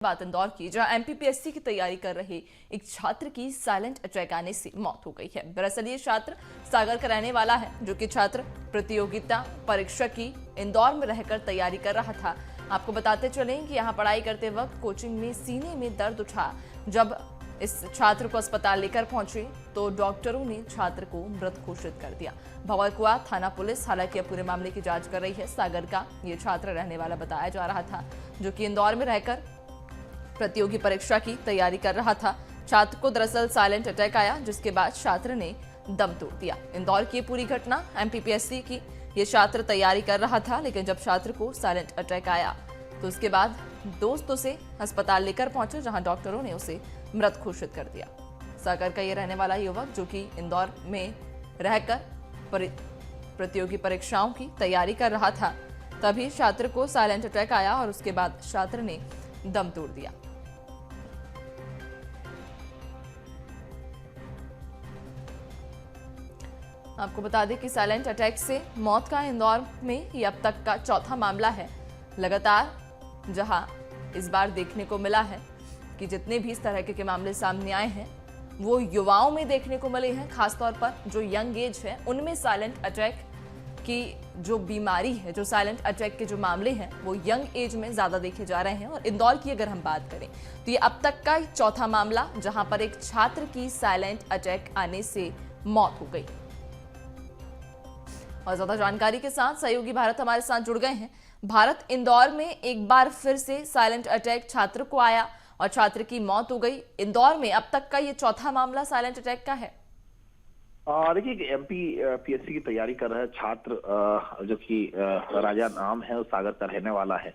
बात इंदौर की, जहां एमपीपीएससी की तैयारी कर रहे एक छात्र की साइलेंट अटैक आने से मौत हो गई है। दरअसल ये छात्र सागर का रहने वाला है, जो कि छात्र प्रतियोगिता परीक्षा की इंदौर में रहकर तैयारी कर रहा था। आपको बताते चलें कि यहाँ पढ़ाई करते वक्त कोचिंग में सीने में दर्द उठा। जब इस छात्र को अस्पताल लेकर पहुंचे तो डॉक्टरों ने छात्र को मृत घोषित कर दिया। भंवरकुआ थाना पुलिस हालांकि अब पूरे मामले की जांच कर रही है। सागर का ये छात्र रहने वाला बताया जा रहा था, जो कि इंदौर में रहकर प्रतियोगी परीक्षा की तैयारी कर रहा था। छात्र को दरअसल साइलेंट अटैक आया, जिसके बाद छात्र ने दम तोड़ दिया। इंदौर की पूरी घटना एमपीपीएससी की, ये छात्र तैयारी कर रहा था, लेकिन जब छात्र को साइलेंट अटैक आया तो उसके बाद दोस्त उसे अस्पताल लेकर पहुंचे, जहां डॉक्टरों ने उसे मृत घोषित कर दिया। सागर का ये रहने वाला युवक, जो कि इंदौर में रहकर प्रतियोगी परीक्षाओं की तैयारी कर रहा था, तभी छात्र को साइलेंट अटैक आया और उसके बाद छात्र ने दम तोड़ दिया। आपको बता दें कि साइलेंट अटैक से मौत का इंदौर में ये अब तक का चौथा मामला है। लगातार जहां इस बार देखने को मिला है कि जितने भी इस तरह के मामले सामने आए हैं वो युवाओं में देखने को मिले हैं। खासतौर पर जो यंग एज है उनमें साइलेंट अटैक की जो बीमारी है, जो साइलेंट अटैक के जो मामले हैं वो यंग एज में ज्यादा देखे जा रहे हैं। और इंदौर की अगर हम बात करें तो ये अब तक का चौथा मामला, जहां पर एक छात्र की साइलेंट अटैक आने से मौत हो गई। और ज्यादा जानकारी के साथ सहयोगी भारत हमारे साथ जुड़ गए हैं। भारत, इंदौर में एक बार फिर से साइलेंट अटैक छात्र को आया और छात्र की मौत हो गई। इंदौर में अब तक का ये चौथा मामला साइलेंट अटैक का है। देखिए, एमपीपीएससी की तैयारी कर रहे छात्र जो कि राजा नाम है, सागर का रहने वाला है।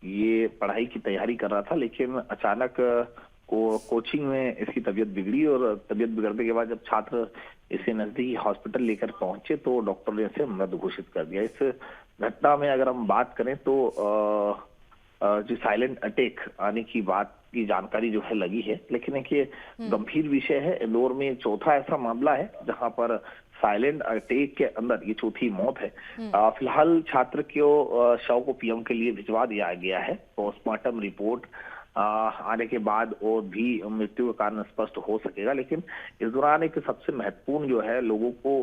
ये पढ़ाई की तैयारी कर रहा था, लेकिन अचानक कोचिंग में इसकी तबीयत बिगड़ी और तबीयत बिगड़ने के बाद जब छात्र इसे नजदीकी हॉस्पिटल लेकर पहुंचे तो डॉक्टर ने इसे मृत घोषित कर दिया। इस घटना में अगर हम बात करें तो जो साइलेंट अटैक आने की बात की जानकारी जो है लगी है, लेकिन एक ये गंभीर विषय है। इंदौर में चौथा ऐसा मामला है जहां पर साइलेंट अटैक के अंदर ये चौथी मौत है। फिलहाल छात्र को शव को पीएम के लिए भिजवा दिया गया है। पोस्टमार्टम रिपोर्ट आने के बाद और भी मृत्यु का कारण स्पष्ट हो सकेगा, लेकिन इस दौरान एक सबसे महत्वपूर्ण जो है, लोगों को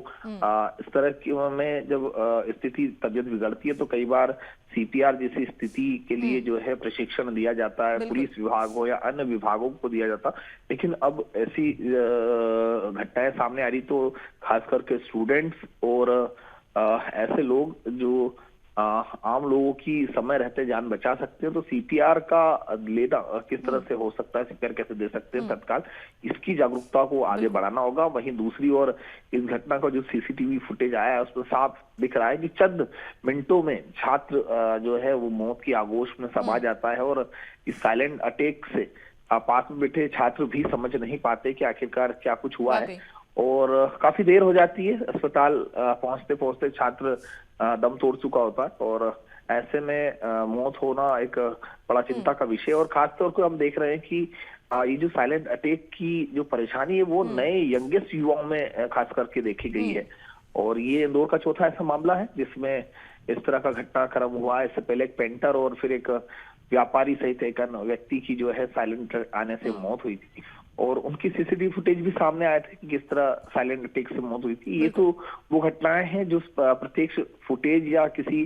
इस तरह की में जब स्थिति तबीयत बिगड़ती है तो कई बार सीपीआर जैसी स्थिति के लिए जो है प्रशिक्षण दिया जाता है, पुलिस विभाग हो या अन्य विभागों को दिया जाता। लेकिन अब ऐसी घटनाएं सामने आ रही तो खास करके स्टूडेंट्स और ऐसे लोग जो आम लोगों की समय रहते जान बचा सकते हैं, तो सीपीआर का लेना किस तरह से हो सकता है, सीपीआर कैसे दे सकते हैं तत्काल, इसकी जागरूकता को आगे बढ़ाना होगा। वहीं दूसरी ओर इस घटना का जो सीसीटीवी फुटेज आया है उसमें साफ दिख रहा है कि चंद मिनटों में छात्र जो है वो मौत की आगोश में समा जाता है। और इस साइलेंट अटैक से पास में बैठे छात्र भी समझ नहीं पाते कि आखिरकार क्या कुछ हुआ है, और काफी देर हो जाती है। अस्पताल पहुंचते पहुंचते छात्र दम तोड़ चुका होता है, और ऐसे में मौत होना एक बड़ा चिंता का विषय। और खासतौर पर हम देख रहे हैं कि ये जो साइलेंट अटैक की जो परेशानी है वो नए यंगेस्ट युवाओं में खास करके देखी गई है। और ये इंदौर का चौथा ऐसा मामला है जिसमें इस तरह का घटनाक्रम हुआ है। इससे पहले एक पेंटर और फिर एक व्यापारी सहित एक व्यक्ति की जो है साइलेंट आने से मौत हुई थी, और उनकी सीसीटीवी फुटेज भी सामने आए थे कि किस तरह साइलेंट अटैक से मौत हुई थी। ये तो वो घटनाएं हैं जो प्रत्यक्ष फुटेज या किसी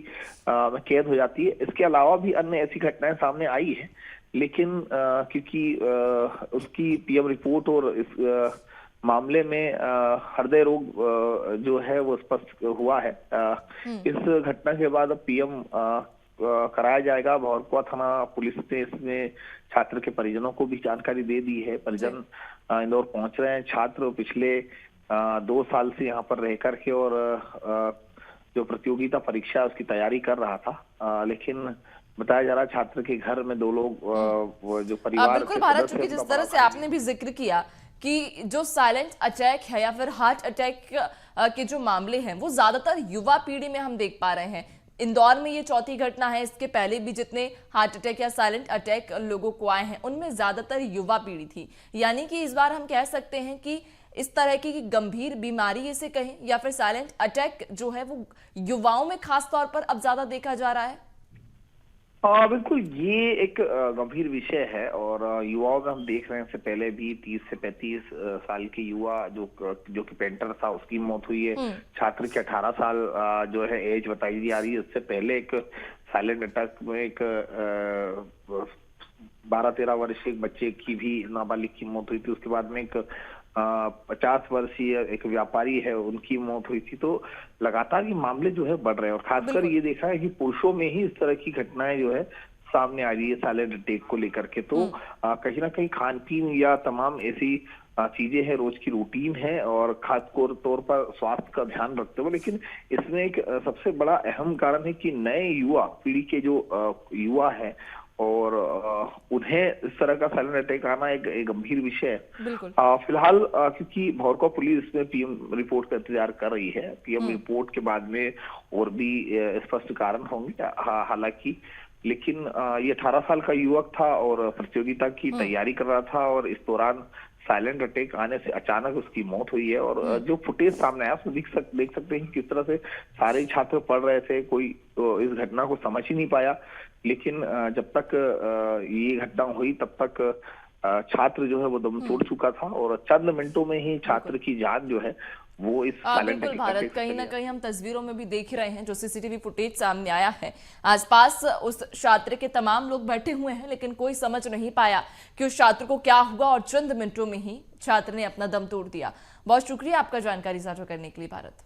कैद हो जाती है। इसके अलावा भी अन्य ऐसी घटनाएं सामने आई है, लेकिन क्योंकि उसकी पीएम रिपोर्ट और इस मामले में हृदय रोग जो है वो स्पष्ट हुआ है। इस घटना के बाद अब पीएम कराया जाएगा। भंवरकुआ थाना पुलिस ने इसमें छात्र के परिजनों को भी जानकारी दे दी है। परिजन इंदौर पहुंच रहे हैं। छात्र पिछले 2 साल से यहाँ पर रह करके और जो प्रतियोगिता परीक्षा उसकी तैयारी कर रहा था, लेकिन बताया जा रहा है छात्र के घर में 2 लोग जो परिवार बिल्कुल भारत, चूंकि जिस तरह से आपने भी जिक्र किया कि जो साइलेंट अटैक है या फिर हार्ट अटैक के जो मामले हैं वो ज्यादातर युवा पीढ़ी में हम देख पा रहे हैं। इंदौर में ये चौथी घटना है। इसके पहले भी जितने हार्ट अटैक या साइलेंट अटैक लोगों को आए हैं उनमें ज्यादातर युवा पीढ़ी थी। यानी कि इस बार हम कह सकते हैं कि इस तरह की गंभीर बीमारी इसे कहें या फिर साइलेंट अटैक जो है वो युवाओं में खास तौर पर अब ज्यादा देखा जा रहा है। बिल्कुल ये एक गंभीर विषय है और युवाओं में हम देख रहे हैं, इससे पहले भी 30 से 35 साल के युवा जो कि पेंटर था उसकी मौत हुई है। छात्र के 18 साल जो है एज बताई जा रही है। उससे पहले एक साइलेंट अटैक में एक 12-13 वर्षीय एक बच्चे की भी नाबालिग की मौत हुई थी। उसके बाद में एक 50 वर्षीय एक व्यापारी है, उनकी मौत हुई थी। तो लगातार ये मामले जो है बढ़ रहे हैं और खासकर ये देखा है कि पुरुषों में ही इस तरह की घटनाएं जो है सामने आ रही है साइलेंट अटैक को लेकर के। तो कहीं ना कहीं खान पीन या तमाम ऐसी चीजें हैं, रोज की रूटीन है और खास तौर पर स्वास्थ्य का ध्यान रखते हुए। लेकिन इसमें एक सबसे बड़ा अहम कारण है कि नए युवा पीढ़ी के जो युवा है और उन्हें इस तरह का साइलेंट अटैक आना एक गंभीर विषय है। फिलहाल क्योंकि भौरका पुलिस इसमें पीएम रिपोर्ट का इंतजार कर रही है। पीएम रिपोर्ट के बाद में और भी स्पष्ट कारण होंगे हालांकि, लेकिन ये 18 साल का युवक था और प्रतियोगिता की तैयारी कर रहा था और इस दौरान साइलेंट अटैक आने से अचानक उसकी मौत हुई है। और जो फुटेज सामने आया उसमें देख सकते हैं किस तरह से सारे छात्र पढ़ रहे थे, कोई इस घटना को समझ ही नहीं पाया। लेकिन जब तक ये घटना हुई तब तक छात्र जो है वो दम तोड़ चुका था और चंद मिनटों में ही छात्र की जान जो है वो इस साइलेंट बिल्कुल भारत, कहीं ना कहीं हम तस्वीरों में भी देख रहे हैं जो सीसीटीवी फुटेज सामने आया है। आसपास उस छात्र के तमाम लोग बैठे हुए हैं लेकिन कोई समझ नहीं पाया कि उस छात्र को क्या हुआ और चंद मिनटों में ही छात्र ने अपना दम तोड़ दिया। बहुत शुक्रिया आपका जानकारी साझा करने के लिए भारत।